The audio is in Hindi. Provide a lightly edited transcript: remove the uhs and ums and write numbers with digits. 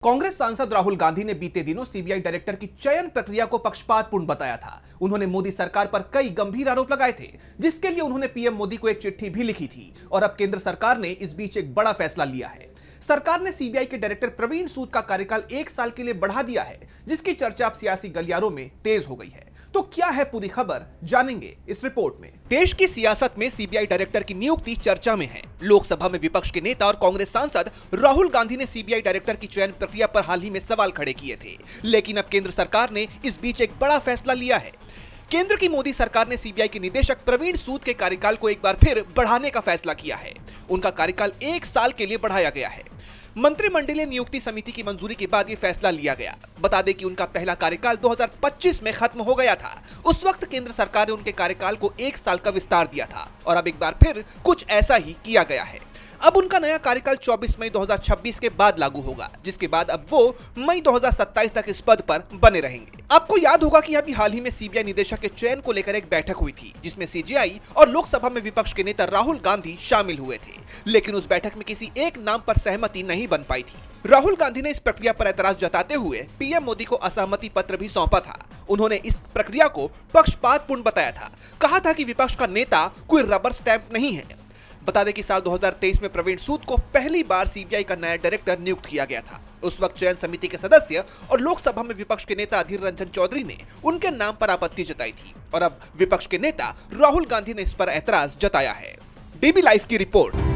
कांग्रेस सांसद राहुल गांधी ने बीते दिनों सीबीआई डायरेक्टर की चयन प्रक्रिया को पक्षपातपूर्ण बताया था। उन्होंने मोदी सरकार पर कई गंभीर आरोप लगाए थे, जिसके लिए उन्होंने पीएम मोदी को एक चिट्ठी भी लिखी थी। और अब केंद्र सरकार ने इस बीच एक बड़ा फैसला लिया है। सरकार ने सीबीआई के डायरेक्टर प्रवीण सूद का कार्यकाल 1 साल के लिए बढ़ा दिया है, जिसकी चर्चा अब सियासी गलियारों में तेज हो गई है। तो क्या है पूरी खबर, जानेंगे इस रिपोर्ट में। देश की सियासत में सीबीआई डायरेक्टर की नियुक्ति चर्चा में है। लोकसभा में विपक्ष के नेता और कांग्रेस सांसद राहुल गांधी ने सीबीआई डायरेक्टर की चयन प्रक्रिया पर हाल ही में सवाल खड़े किए थे, लेकिन अब केंद्र सरकार ने इस बीच एक बड़ा फैसला लिया है। केंद्र की मोदी सरकार ने सीबीआई के निदेशक प्रवीण सूद के कार्यकाल को एक बार फिर बढ़ाने का फैसला किया है। उनका कार्यकाल 1 साल के लिए बढ़ाया गया है। मंत्रिमंडलीय नियुक्ति समिति की मंजूरी के बाद यह फैसला लिया गया। बता दें कि उनका पहला कार्यकाल 2025 में खत्म हो गया था। उस वक्त केंद्र सरकार ने उनके कार्यकाल को 1 साल का विस्तार दिया था और अब एक बार फिर कुछ ऐसा ही किया गया है। अब उनका नया कार्यकाल 24 मई 2026 के बाद लागू होगा, जिसके बाद अब वो मई 2027 तक इस पद पर बने रहेंगे। आपको याद होगा कि अभी हाल ही में सीबीआई निदेशक के चयन को लेकर एक बैठक हुई थी, जिसमें सीजेआई और लोकसभा में विपक्ष के नेता राहुल गांधी शामिल हुए थे, लेकिन उस बैठक में किसी एक नाम पर सहमति नहीं बन पाई थी। राहुल गांधी ने इस प्रक्रिया पर ऐतराज जताते हुए पीएम मोदी को असहमति पत्र भी सौंपा था। उन्होंने इस प्रक्रिया को पक्षपातपूर्ण बताया था। कहा था कि विपक्ष का नेता कोई रबर स्टैंप नहीं है। बता दें कि साल 2023 में प्रवीण सूद को पहली बार सीबीआई का नया डायरेक्टर नियुक्त किया गया था। उस वक्त चयन समिति के सदस्य और लोकसभा में विपक्ष के नेता अधीर रंजन चौधरी ने उनके नाम पर आपत्ति जताई थी और अब विपक्ष के नेता राहुल गांधी ने इस पर ऐतराज जताया है। डीबी लाइव की रिपोर्ट।